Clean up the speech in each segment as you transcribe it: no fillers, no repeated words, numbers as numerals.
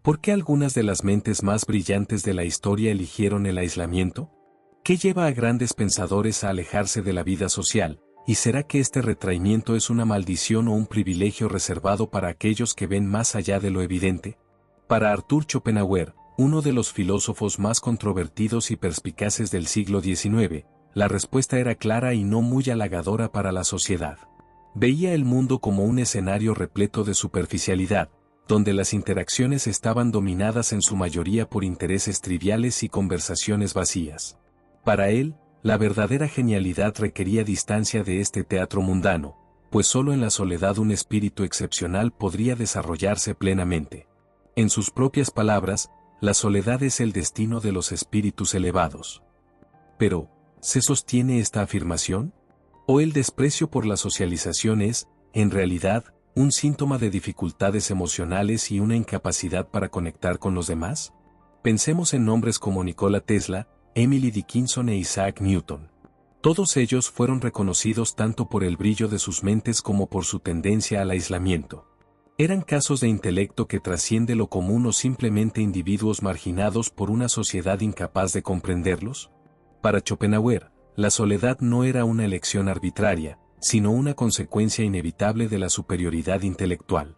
¿Por qué algunas de las mentes más brillantes de la historia eligieron el aislamiento? ¿Qué lleva a grandes pensadores a alejarse de la vida social? ¿Y será que este retraimiento es una maldición o un privilegio reservado para aquellos que ven más allá de lo evidente? Para Arthur Schopenhauer, uno de los filósofos más controvertidos y perspicaces del siglo XIX, la respuesta era clara y no muy halagadora para la sociedad. Veía el mundo como un escenario repleto de superficialidad, donde las interacciones estaban dominadas en su mayoría por intereses triviales y conversaciones vacías. Para él, la verdadera genialidad requería distancia de este teatro mundano, pues solo en la soledad un espíritu excepcional podría desarrollarse plenamente. En sus propias palabras, la soledad es el destino de los espíritus elevados. Pero, ¿se sostiene esta afirmación? ¿O el desprecio por la socialización es, en realidad, un síntoma de dificultades emocionales y una incapacidad para conectar con los demás? Pensemos en nombres como Nikola Tesla, Emily Dickinson e Isaac Newton. Todos ellos fueron reconocidos tanto por el brillo de sus mentes como por su tendencia al aislamiento. ¿Eran casos de intelecto que trasciende lo común o simplemente individuos marginados por una sociedad incapaz de comprenderlos? Para Schopenhauer, la soledad no era una elección arbitraria, sino una consecuencia inevitable de la superioridad intelectual.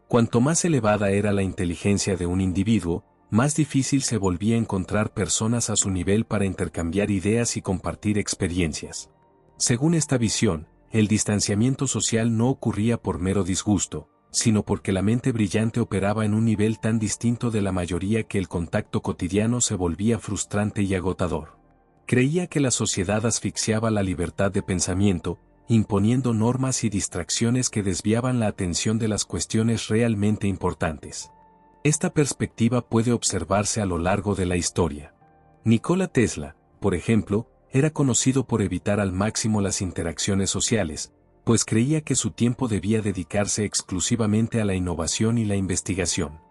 Cuanto más elevada era la inteligencia de un individuo, más difícil se volvía encontrar personas a su nivel para intercambiar ideas y compartir experiencias. Según esta visión, el distanciamiento social no ocurría por mero disgusto, sino porque la mente brillante operaba en un nivel tan distinto de la mayoría que el contacto cotidiano se volvía frustrante y agotador. Creía que la sociedad asfixiaba la libertad de pensamiento, imponiendo normas y distracciones que desviaban la atención de las cuestiones realmente importantes. Esta perspectiva puede observarse a lo largo de la historia. Nikola Tesla, por ejemplo, era conocido por evitar al máximo las interacciones sociales, pues creía que su tiempo debía dedicarse exclusivamente a la innovación y la investigación.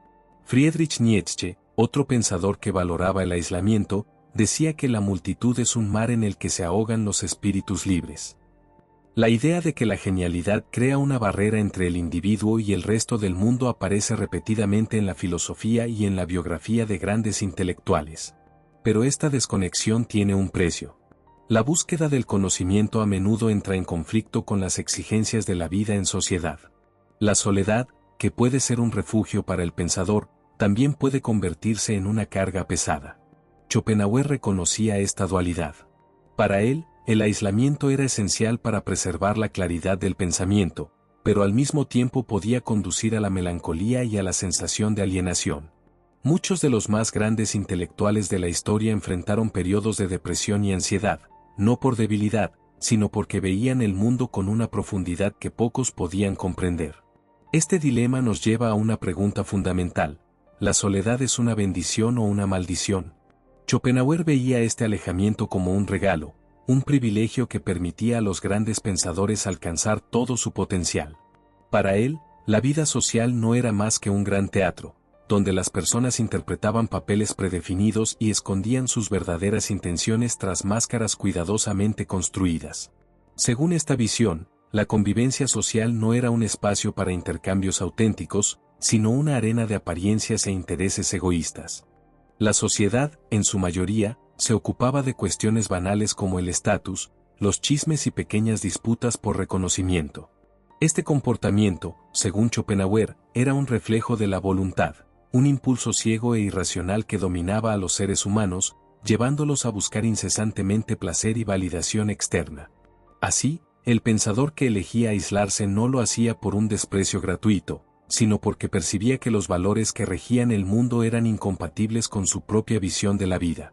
Friedrich Nietzsche, otro pensador que valoraba el aislamiento, decía que la multitud es un mar en el que se ahogan los espíritus libres. La idea de que la genialidad crea una barrera entre el individuo y el resto del mundo aparece repetidamente en la filosofía y en la biografía de grandes intelectuales. Pero esta desconexión tiene un precio. La búsqueda del conocimiento a menudo entra en conflicto con las exigencias de la vida en sociedad. La soledad, que puede ser un refugio para el pensador, también puede convertirse en una carga pesada. Schopenhauer reconocía esta dualidad. Para él, el aislamiento era esencial para preservar la claridad del pensamiento, pero al mismo tiempo podía conducir a la melancolía y a la sensación de alienación. Muchos de los más grandes intelectuales de la historia enfrentaron periodos de depresión y ansiedad, no por debilidad, sino porque veían el mundo con una profundidad que pocos podían comprender. Este dilema nos lleva a una pregunta fundamental: ¿la soledad es una bendición o una maldición? Schopenhauer veía este alejamiento como un regalo, un privilegio que permitía a los grandes pensadores alcanzar todo su potencial. Para él, la vida social no era más que un gran teatro, donde las personas interpretaban papeles predefinidos y escondían sus verdaderas intenciones tras máscaras cuidadosamente construidas. Según esta visión, la convivencia social no era un espacio para intercambios auténticos, sino una arena de apariencias e intereses egoístas. La sociedad, en su mayoría, se ocupaba de cuestiones banales como el estatus, los chismes y pequeñas disputas por reconocimiento. Este comportamiento, según Schopenhauer, era un reflejo de la voluntad, un impulso ciego e irracional que dominaba a los seres humanos, llevándolos a buscar incesantemente placer y validación externa. Así, el pensador que elegía aislarse no lo hacía por un desprecio gratuito, sino porque percibía que los valores que regían el mundo eran incompatibles con su propia visión de la vida.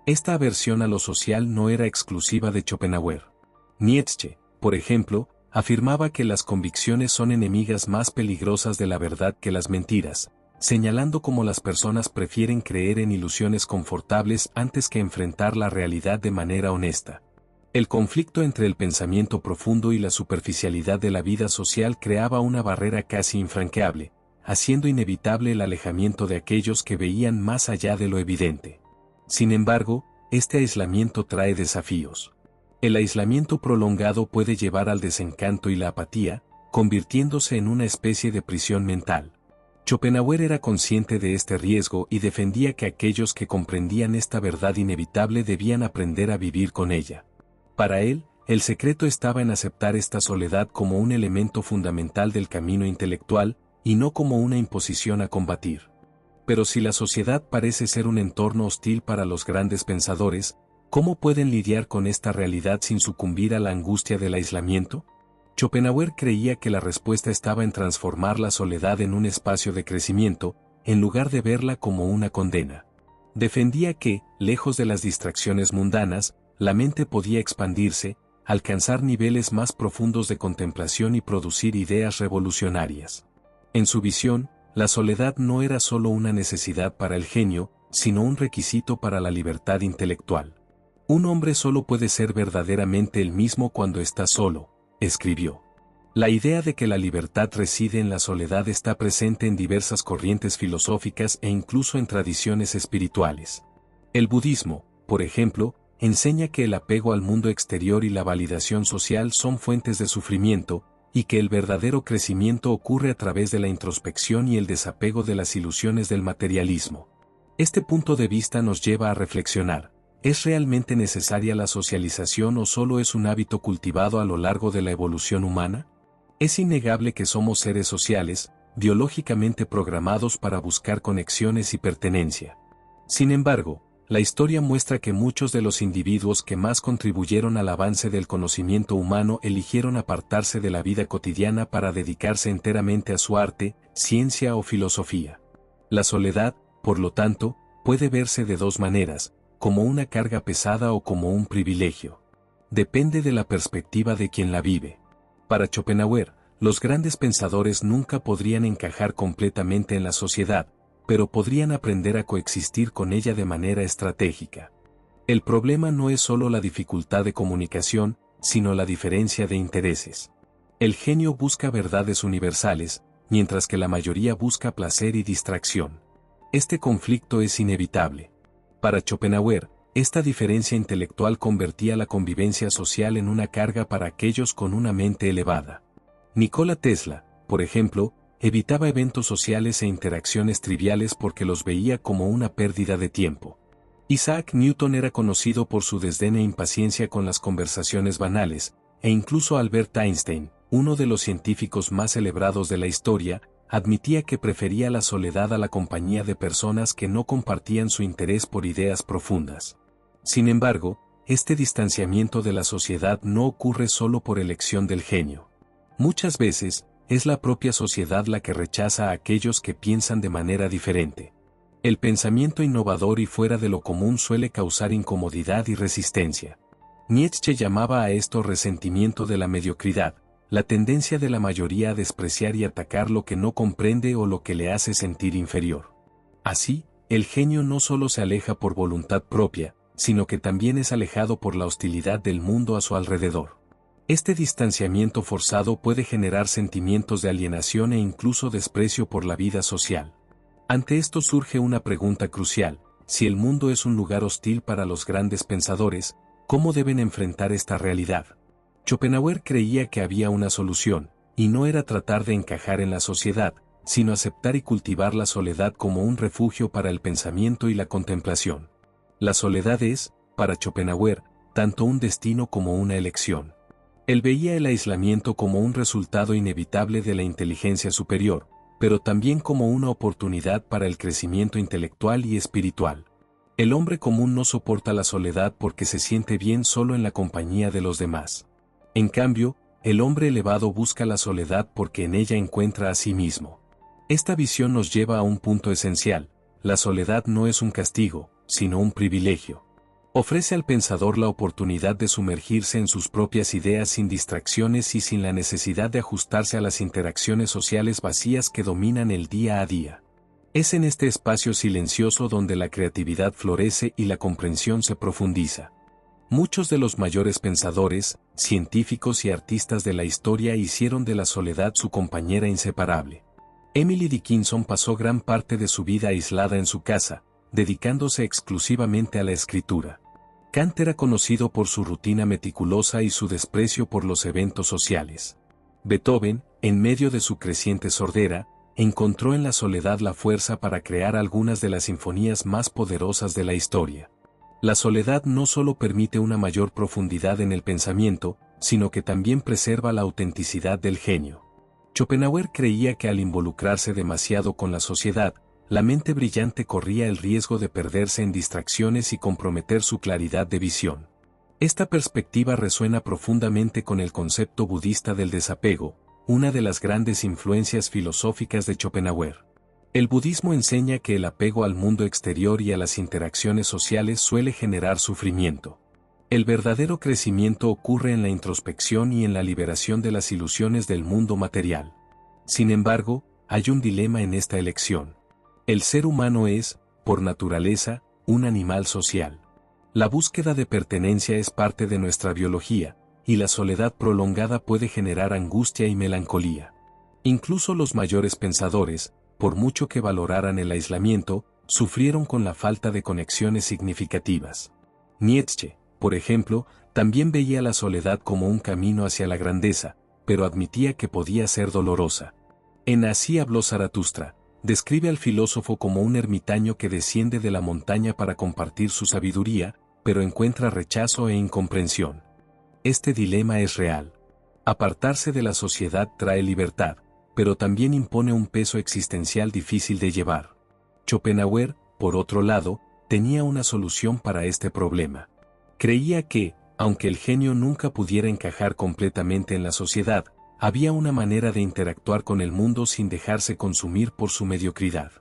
Esta aversión a lo social no era exclusiva de Schopenhauer. Nietzsche, por ejemplo, afirmaba que las convicciones son enemigas más peligrosas de la verdad que las mentiras, señalando cómo las personas prefieren creer en ilusiones confortables antes que enfrentar la realidad de manera honesta. El conflicto entre el pensamiento profundo y la superficialidad de la vida social creaba una barrera casi infranqueable, haciendo inevitable el alejamiento de aquellos que veían más allá de lo evidente. Sin embargo, este aislamiento trae desafíos. El aislamiento prolongado puede llevar al desencanto y la apatía, convirtiéndose en una especie de prisión mental. Schopenhauer era consciente de este riesgo y defendía que aquellos que comprendían esta verdad inevitable debían aprender a vivir con ella. Para él, el secreto estaba en aceptar esta soledad como un elemento fundamental del camino intelectual, y no como una imposición a combatir. Pero si la sociedad parece ser un entorno hostil para los grandes pensadores, ¿cómo pueden lidiar con esta realidad sin sucumbir a la angustia del aislamiento? Schopenhauer creía que la respuesta estaba en transformar la soledad en un espacio de crecimiento, en lugar de verla como una condena. Defendía que, lejos de las distracciones mundanas, la mente podía expandirse, alcanzar niveles más profundos de contemplación y producir ideas revolucionarias. En su visión, la soledad no era solo una necesidad para el genio, sino un requisito para la libertad intelectual. Un hombre solo puede ser verdaderamente el mismo cuando está solo, escribió. La idea de que la libertad reside en la soledad está presente en diversas corrientes filosóficas e incluso en tradiciones espirituales. El budismo, por ejemplo, enseña que el apego al mundo exterior y la validación social son fuentes de sufrimiento, y que el verdadero crecimiento ocurre a través de la introspección y el desapego de las ilusiones del materialismo. Este punto de vista nos lleva a reflexionar: ¿es realmente necesaria la socialización o solo es un hábito cultivado a lo largo de la evolución humana? Es innegable que somos seres sociales, biológicamente programados para buscar conexiones y pertenencia. Sin embargo, la historia muestra que muchos de los individuos que más contribuyeron al avance del conocimiento humano eligieron apartarse de la vida cotidiana para dedicarse enteramente a su arte, ciencia o filosofía. La soledad, por lo tanto, puede verse de dos maneras: como una carga pesada o como un privilegio. Depende de la perspectiva de quien la vive. Para Schopenhauer, los grandes pensadores nunca podrían encajar completamente en la sociedad, pero podrían aprender a coexistir con ella de manera estratégica. El problema no es solo la dificultad de comunicación, sino la diferencia de intereses. El genio busca verdades universales, mientras que la mayoría busca placer y distracción. Este conflicto es inevitable. Para Schopenhauer, esta diferencia intelectual convertía la convivencia social en una carga para aquellos con una mente elevada. Nikola Tesla, por ejemplo, evitaba eventos sociales e interacciones triviales porque los veía como una pérdida de tiempo. Isaac Newton era conocido por su desdén e impaciencia con las conversaciones banales, e incluso Albert Einstein, uno de los científicos más celebrados de la historia, admitía que prefería la soledad a la compañía de personas que no compartían su interés por ideas profundas. Sin embargo, este distanciamiento de la sociedad no ocurre solo por elección del genio. Muchas veces, es la propia sociedad la que rechaza a aquellos que piensan de manera diferente. El pensamiento innovador y fuera de lo común suele causar incomodidad y resistencia. Nietzsche llamaba a esto resentimiento de la mediocridad, la tendencia de la mayoría a despreciar y atacar lo que no comprende o lo que le hace sentir inferior. Así, el genio no solo se aleja por voluntad propia, sino que también es alejado por la hostilidad del mundo a su alrededor. Este distanciamiento forzado puede generar sentimientos de alienación e incluso desprecio por la vida social. Ante esto surge una pregunta crucial: si el mundo es un lugar hostil para los grandes pensadores, ¿cómo deben enfrentar esta realidad? Schopenhauer creía que había una solución, y no era tratar de encajar en la sociedad, sino aceptar y cultivar la soledad como un refugio para el pensamiento y la contemplación. La soledad es, para Schopenhauer, tanto un destino como una elección. Él veía el aislamiento como un resultado inevitable de la inteligencia superior, pero también como una oportunidad para el crecimiento intelectual y espiritual. El hombre común no soporta la soledad porque se siente bien solo en la compañía de los demás. En cambio, el hombre elevado busca la soledad porque en ella encuentra a sí mismo. Esta visión nos lleva a un punto esencial: la soledad no es un castigo, sino un privilegio. Ofrece al pensador la oportunidad de sumergirse en sus propias ideas sin distracciones y sin la necesidad de ajustarse a las interacciones sociales vacías que dominan el día a día. Es en este espacio silencioso donde la creatividad florece y la comprensión se profundiza. Muchos de los mayores pensadores, científicos y artistas de la historia hicieron de la soledad su compañera inseparable. Emily Dickinson pasó gran parte de su vida aislada en su casa, dedicándose exclusivamente a la escritura. Kant era conocido por su rutina meticulosa y su desprecio por los eventos sociales. Beethoven, en medio de su creciente sordera, encontró en la soledad la fuerza para crear algunas de las sinfonías más poderosas de la historia. La soledad no solo permite una mayor profundidad en el pensamiento, sino que también preserva la autenticidad del genio. Schopenhauer creía que al involucrarse demasiado con la sociedad, la mente brillante corría el riesgo de perderse en distracciones y comprometer su claridad de visión. Esta perspectiva resuena profundamente con el concepto budista del desapego, una de las grandes influencias filosóficas de Schopenhauer. El budismo enseña que el apego al mundo exterior y a las interacciones sociales suele generar sufrimiento. El verdadero crecimiento ocurre en la introspección y en la liberación de las ilusiones del mundo material. Sin embargo, hay un dilema en esta elección. El ser humano es, por naturaleza, un animal social. La búsqueda de pertenencia es parte de nuestra biología, y la soledad prolongada puede generar angustia y melancolía. Incluso los mayores pensadores, por mucho que valoraran el aislamiento, sufrieron con la falta de conexiones significativas. Nietzsche, por ejemplo, también veía la soledad como un camino hacia la grandeza, pero admitía que podía ser dolorosa. En Así habló Zaratustra, describe al filósofo como un ermitaño que desciende de la montaña para compartir su sabiduría, pero encuentra rechazo e incomprensión. Este dilema es real. Apartarse de la sociedad trae libertad, pero también impone un peso existencial difícil de llevar. Schopenhauer, por otro lado, tenía una solución para este problema. Creía que, aunque el genio nunca pudiera encajar completamente en la sociedad, había una manera de interactuar con el mundo sin dejarse consumir por su mediocridad.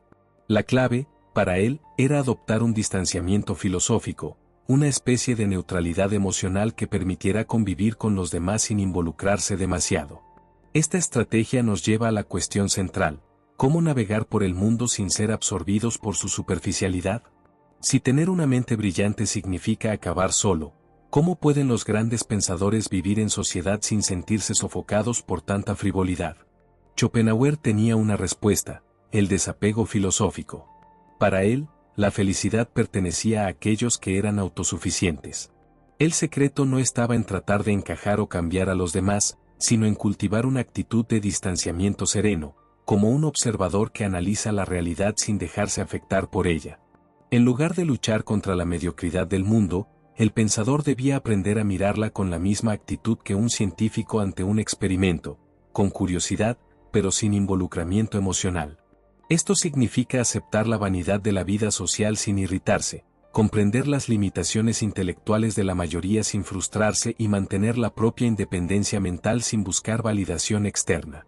La clave, para él, era adoptar un distanciamiento filosófico, una especie de neutralidad emocional que permitiera convivir con los demás sin involucrarse demasiado. Esta estrategia nos lleva a la cuestión central: ¿cómo navegar por el mundo sin ser absorbidos por su superficialidad? Si tener una mente brillante significa acabar solo, ¿cómo pueden los grandes pensadores vivir en sociedad sin sentirse sofocados por tanta frivolidad? Schopenhauer tenía una respuesta: el desapego filosófico. Para él, la felicidad pertenecía a aquellos que eran autosuficientes. El secreto no estaba en tratar de encajar o cambiar a los demás, sino en cultivar una actitud de distanciamiento sereno, como un observador que analiza la realidad sin dejarse afectar por ella. En lugar de luchar contra la mediocridad del mundo, el pensador debía aprender a mirarla con la misma actitud que un científico ante un experimento, con curiosidad, pero sin involucramiento emocional. Esto significa aceptar la vanidad de la vida social sin irritarse, comprender las limitaciones intelectuales de la mayoría sin frustrarse y mantener la propia independencia mental sin buscar validación externa.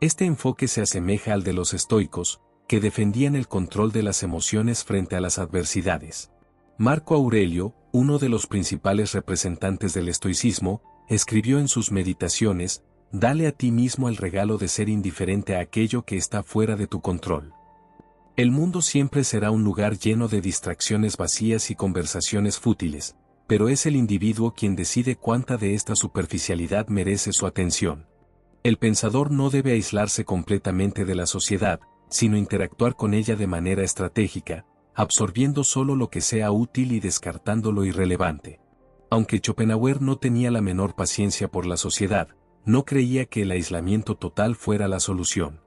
Este enfoque se asemeja al de los estoicos, que defendían el control de las emociones frente a las adversidades. Marco Aurelio, uno de los principales representantes del estoicismo, escribió en sus meditaciones: «Dale a ti mismo el regalo de ser indiferente a aquello que está fuera de tu control». El mundo siempre será un lugar lleno de distracciones vacías y conversaciones fútiles, pero es el individuo quien decide cuánta de esta superficialidad merece su atención. El pensador no debe aislarse completamente de la sociedad, sino interactuar con ella de manera estratégica, absorbiendo solo lo que sea útil y descartando lo irrelevante. Aunque Schopenhauer no tenía la menor paciencia por la sociedad, no creía que el aislamiento total fuera la solución.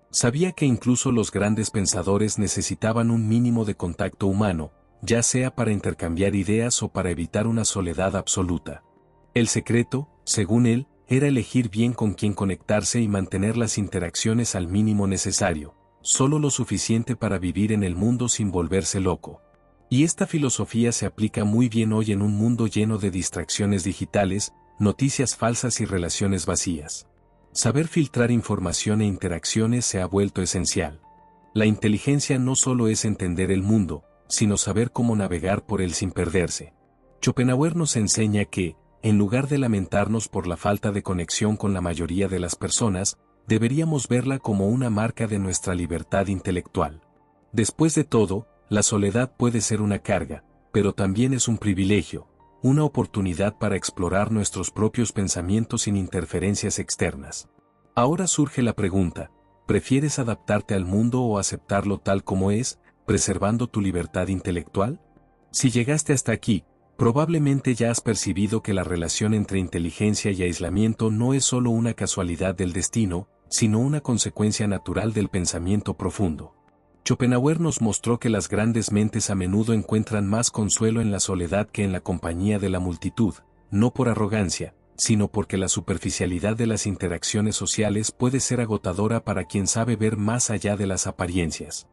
Sabía que incluso los grandes pensadores necesitaban un mínimo de contacto humano, ya sea para intercambiar ideas o para evitar una soledad absoluta. El secreto, según él, era elegir bien con quién conectarse y mantener las interacciones al mínimo necesario, solo lo suficiente para vivir en el mundo sin volverse loco. Y esta filosofía se aplica muy bien hoy en un mundo lleno de distracciones digitales, noticias falsas y relaciones vacías. Saber filtrar información e interacciones se ha vuelto esencial. La inteligencia no solo es entender el mundo, sino saber cómo navegar por él sin perderse. Schopenhauer nos enseña que, en lugar de lamentarnos por la falta de conexión con la mayoría de las personas, deberíamos verla como una marca de nuestra libertad intelectual. Después de todo, la soledad puede ser una carga, pero también es un privilegio, una oportunidad para explorar nuestros propios pensamientos sin interferencias externas. Ahora surge la pregunta: ¿prefieres adaptarte al mundo o aceptarlo tal como es, preservando tu libertad intelectual? Si llegaste hasta aquí, probablemente ya has percibido que la relación entre inteligencia y aislamiento no es solo una casualidad del destino, sino una consecuencia natural del pensamiento profundo. Schopenhauer nos mostró que las grandes mentes a menudo encuentran más consuelo en la soledad que en la compañía de la multitud, no por arrogancia, sino porque la superficialidad de las interacciones sociales puede ser agotadora para quien sabe ver más allá de las apariencias.